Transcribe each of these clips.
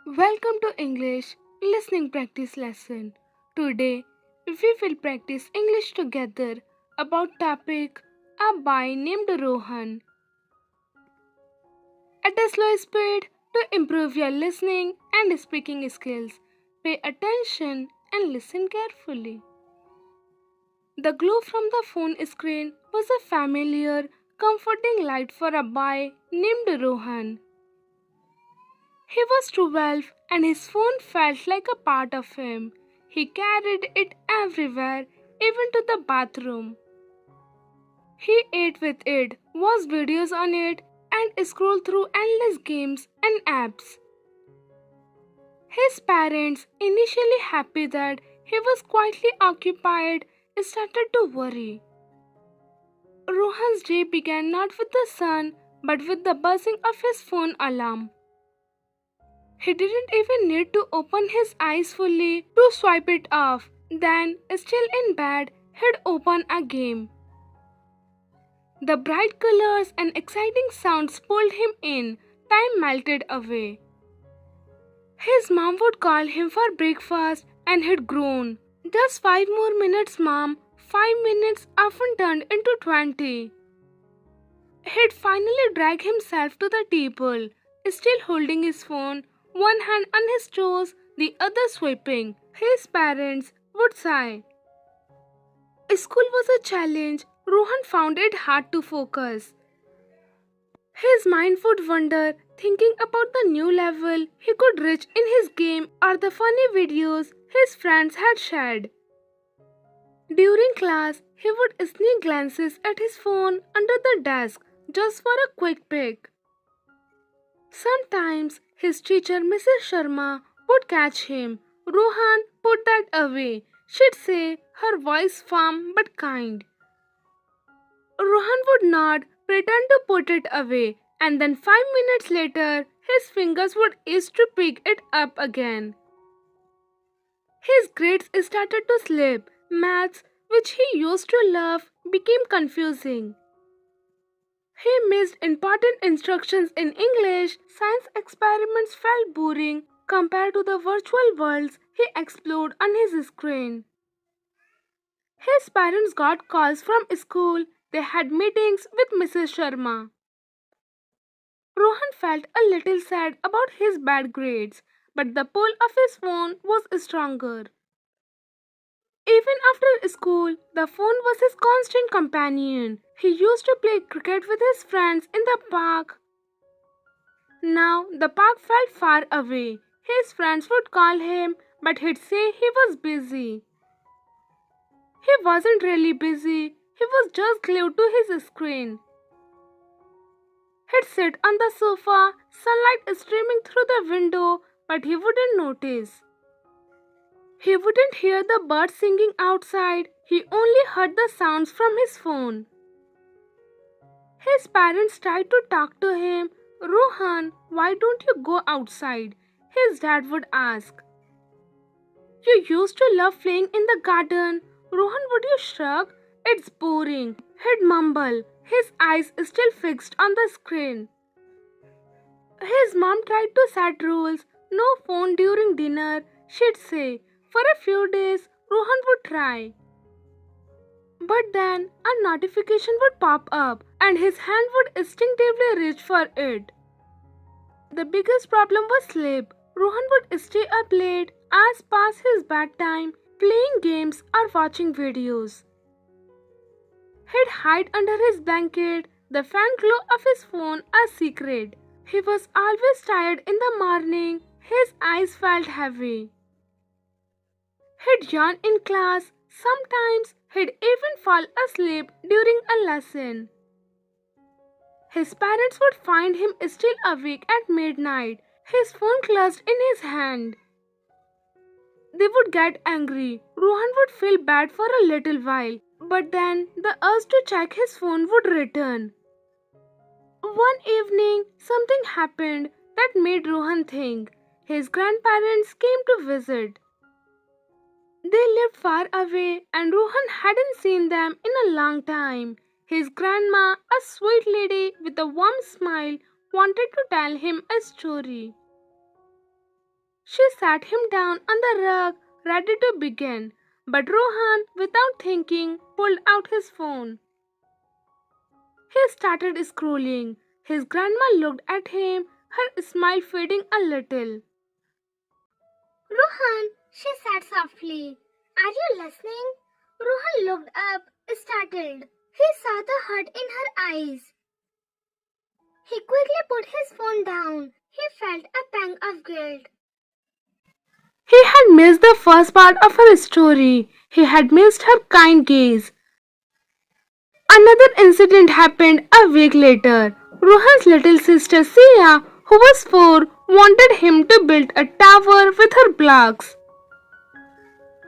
Welcome to English listening practice lesson. Today we will practice English together about topic a boy named Rohan at a slow speed to improve your listening and speaking skills. Pay attention and listen carefully. The glow from the phone screen was a familiar, comforting light for a boy named Rohan. He was 12 and his phone felt like a part of him. He carried it everywhere, even to the bathroom. He ate with it, watched videos on it, and scrolled through endless games and apps. His parents, initially happy that he was quietly occupied, started to worry. Rohan's day began not with the sun but with the buzzing of his phone alarm. He didn't even need to open his eyes fully to swipe it off. Then, still in bed, he'd open a game. The bright colors and exciting sounds pulled him in. Time melted away. His mom would call him for breakfast and he'd groan. Just 5 more minutes, mom. 5 minutes often turned into 20. He'd finally drag himself to the table, still holding his phone, one hand on his toes, the other sweeping. His parents would sigh. School was a challenge. Rohan found it hard to focus. His mind would wander, thinking about the new level he could reach in his game or the funny videos his friends had shared. During class, he would sneak glances at his phone under the desk just for a quick pic. Sometimes his teacher, Mrs. Sharma, would catch him. Rohan, put that away, she'd say, her voice firm but kind. Rohan would nod, pretend to put it away, and then 5 minutes later, his fingers would itch to pick it up again. His grades started to slip. Maths, which he used to love, became confusing. He missed important instructions in English. Science experiments felt boring compared to the virtual worlds he explored on his screen. His parents got calls from school. They had meetings with Mrs. Sharma. Rohan felt a little sad about his bad grades, but the pull of his phone was stronger. Even after school, the phone was his constant companion. He used to play cricket with his friends in the park. Now, the park felt far away. His friends would call him, but he'd say he was busy. He wasn't really busy, he was just glued to his screen. He'd sit on the sofa, sunlight streaming through the window, but he wouldn't notice. He wouldn't hear the birds singing outside, he only heard the sounds from his phone. His parents tried to talk to him. Rohan, why don't you go outside? His dad would ask. You used to love playing in the garden. Rohan, would you shrug? It's boring. He'd mumble, his eyes still fixed on the screen. His mom tried to set rules. No phone during dinner, she'd say. For a few days, Rohan would try. But then a notification would pop up and his hand would instinctively reach for it. The biggest problem was sleep. Rohan would stay up late, hours past his bedtime, playing games or watching videos. He'd hide under his blanket, the fan glow of his phone a secret. He was always tired in the morning, his eyes felt heavy. He'd yawn in class, sometimes he'd even fall asleep during a lesson. His parents would find him still awake at midnight, his phone clutched in his hand. They would get angry. Rohan would feel bad for a little while, but then the urge to check his phone would return. One evening, something happened that made Rohan think. His grandparents came to visit. They lived far away and Rohan hadn't seen them in a long time. His grandma, a sweet lady with a warm smile, wanted to tell him a story. She sat him down on the rug, ready to begin. But Rohan, without thinking, pulled out his phone. He started scrolling. His grandma looked at him, her smile fading a little. Rohan, she said softly. Are you listening? Rohan looked up, startled. He saw the hurt in her eyes. He quickly put his phone down. He felt a pang of guilt. He had missed the first part of her story. He had missed her kind gaze. Another incident happened a week later. Rohan's little sister Sia, who was 4, wanted him to build a tower with her blocks.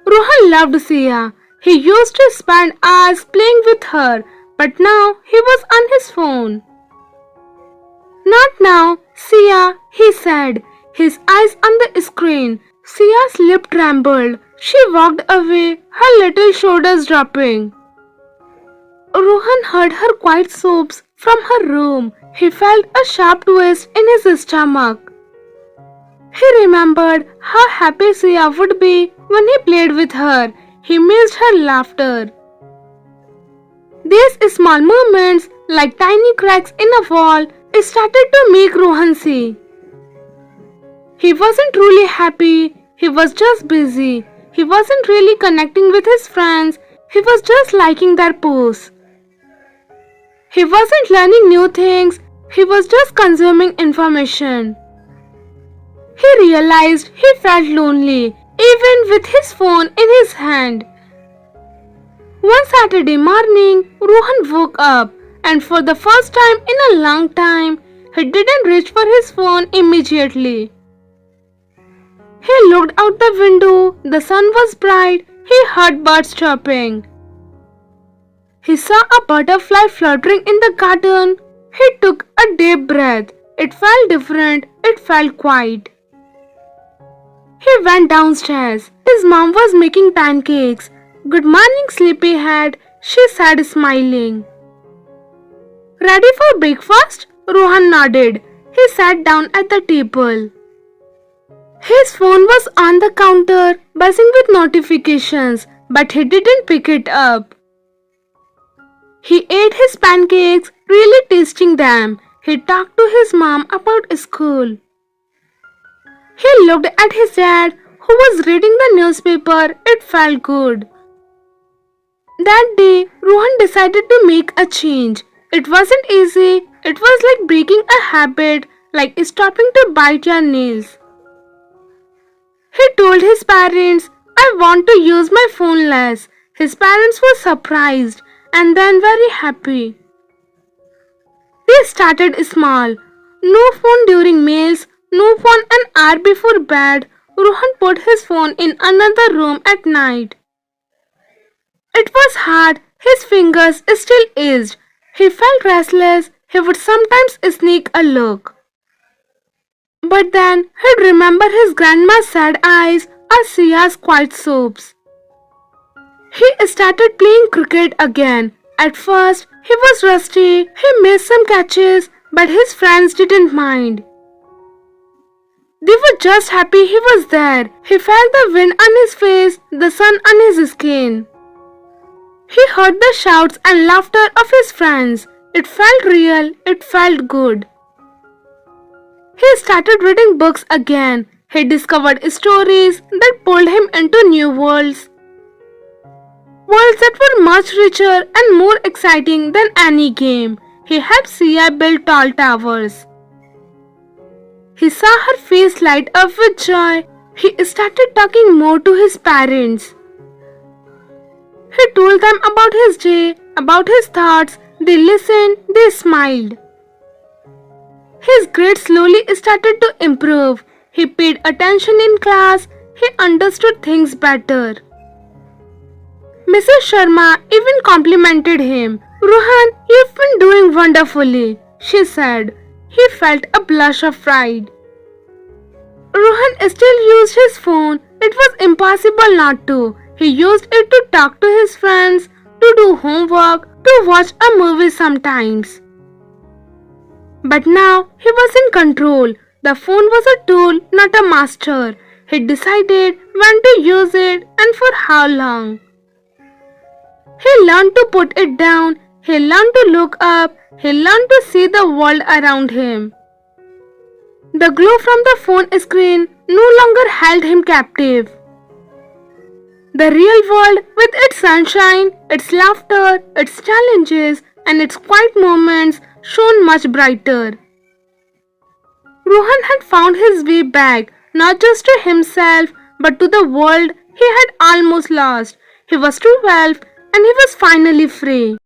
Rohan loved Sia. He used to spend hours playing with her, but now he was on his phone. Not now, Sia, he said, his eyes on the screen. Sia's lip trembled. She walked away, her little shoulders dropping. Rohan heard her quiet sobs from her room. He felt a sharp twist in his stomach. He remembered how happy Sia would be when he played with her. He missed her laughter. These small movements, like tiny cracks in a wall, started to make Rohan see. He wasn't truly happy. He was just busy. He wasn't really connecting with his friends. He was just liking their posts. He wasn't learning new things. He was just consuming information. He realized he felt lonely, even with his phone in his hand. One Saturday morning, Rohan woke up, and for the first time in a long time, he didn't reach for his phone immediately. He looked out the window. The sun was bright. He heard birds chirping. He saw a butterfly fluttering in the garden. He took a deep breath. It felt different. It felt quiet. He went downstairs. His mom was making pancakes. Good morning, sleepyhead, she said, smiling. Ready for breakfast? Rohan nodded. He sat down at the table. His phone was on the counter, buzzing with notifications, but he didn't pick it up. He ate his pancakes, really tasting them. He talked to his mom about school. He looked at his dad, who was reading the newspaper. It felt good. That day, Rohan decided to make a change. It wasn't easy. It was like breaking a habit, like stopping to bite your nails. He told his parents, I want to use my phone less. His parents were surprised and then very happy. They started small. No phone during meals, no phone an hour before bed. Rohan put his phone in another room at night. It was hard. His fingers still itched. He felt restless. He would sometimes sneak a look. But then he'd remember his grandma's sad eyes or Sia's quiet sobs. He started playing cricket again. At first, he was rusty. He missed some catches, but his friends didn't mind. They were just happy he was there. He felt the wind on his face, the sun on his skin. He heard the shouts and laughter of his friends. It felt real. It felt good. He started reading books again. He discovered stories that pulled him into new worlds. Worlds that were much richer and more exciting than any game. He helped Sia build tall towers. He saw her face light up with joy. He started talking more to his parents. He told them about his day, about his thoughts. They listened, they smiled. His grades slowly started to improve. He paid attention in class. He understood things better. Mrs. Sharma even complimented him. Rohan, you've been doing wonderfully, she said. He felt a blush of pride. Rohan still used his phone. It was impossible not to. He used it to talk to his friends, to do homework, to watch a movie sometimes. But now he was in control. The phone was a tool, not a master. He decided when to use it and for how long. He learned to put it down, he learned to look up, he learned to see the world around him. The glow from the phone screen no longer held him captive. The real world, with its sunshine, its laughter, its challenges, and its quiet moments, shone much brighter. Rohan had found his way back, not just to himself, but to the world he had almost lost. He was 12 and he was finally free.